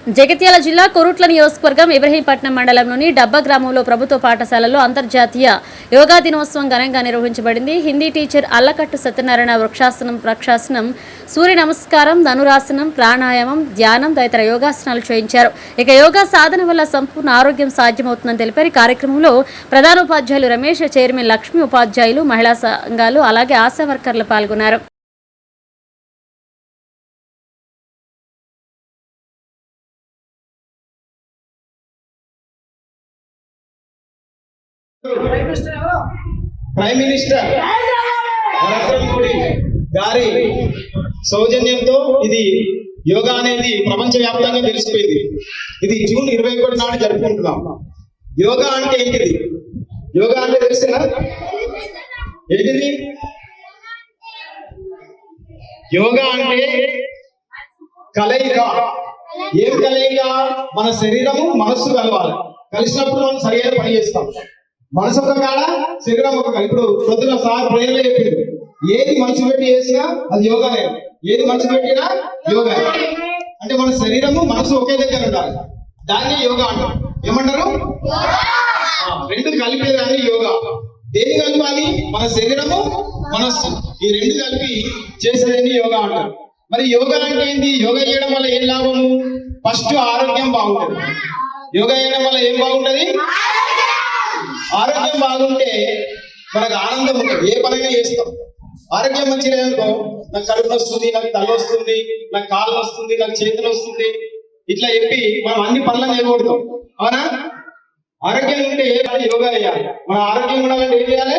జగిత్యాల జిల్లా కొరుట్ల నియోజకవర్గం ఇబ్రహీంపట్నం మండలంలోని డబ్బ గ్రామంలో ప్రభుత్వ పాఠశాలలో అంతర్జాతీయ యోగా దినోత్సవం ఘనంగా నిర్వహించబడింది. హిందీ టీచర్ అల్లకట్టు సత్యనారాయణ వృక్షాసనం, ప్రక్షాసనం, సూర్య నమస్కారం, ధనురాసనం, ప్రాణాయామం, ధ్యానం తదితర యోగాసనాలు చేయించారు. ఇక యోగా సాధన వల్ల సంపూర్ణ ఆరోగ్యం సాధ్యమవుతుందని తెలిపారు. కార్యక్రమంలో ప్రధానోపాధ్యాయులు రమేష్, చైర్మన్ లక్ష్మి, ఉపాధ్యాయులు, మహిళా సంఘాలు అలాగే ఆశా వర్కర్లు పాల్గొన్నారు. ప్రైమ్ మినిస్టర్ నరేంద్ర మోడీ గారి సౌజన్యంతో ఇది యోగా అనేది ప్రపంచవ్యాప్తంగా తెలిసిపోయింది. ఇది జూన్ 21 నాడు జరుపుకుంటున్నాం. యోగా అంటే ఏంటిది? యోగా అంటే తెలిసిన ఏంటిది? యోగా అంటే కలయిక. ఏం కలయిక? మన శరీరము మనస్సు కలవాలి. కలిసినప్పుడు మనం సరైన పని చేస్తాం. మనసు ఒక కాడ, శరీరం ఒక కాడ. ఇప్పుడు పొద్దున సార్ ప్రేయర్లో చెప్పింది, ఏది మనసు పెట్టి చేసినా అది యోగానే, ఏది మనసు పెట్టినా యోగా. అంటే మన శరీరము మనసు ఒకే దగ్గర ఉండాలి. దాన్ని యోగా అంటారు. ఏమంటారు? రెండు కలిపేదాన్ని యోగా. దేని కలపాలి? మన శరీరము, మనస్సు, ఈ రెండు కలిపి చేసేదాన్ని యోగా అంటారు. మరి యోగా అంటే ఏంటి? యోగా చేయడం వల్ల ఏం లాభము? ఫస్ట్ ఆరోగ్యం బాగుంటుంది. యోగా చేయడం వల్ల ఏం బాగుంటది? ఆరోగ్యం బాగుంటే మనకు ఆనందం ఉంటుంది. ఏ పనైనా చేస్తాం. ఆరోగ్యం మంచిగా లేదనుకో, నాకు కడుపు వస్తుంది, నాకు తల వస్తుంది, నాకు కాళ్ళు వస్తుంది, నాకు చేతులు వస్తుంది, ఇట్లా చెప్పి మనం అన్ని పనులను చేయకూడదు. అవునా? ఆరోగ్యం ఉంటే ఏ పని యోగా చేయాలి. మన ఆరోగ్యం ఉండాలంటే ఏం చేయాలి?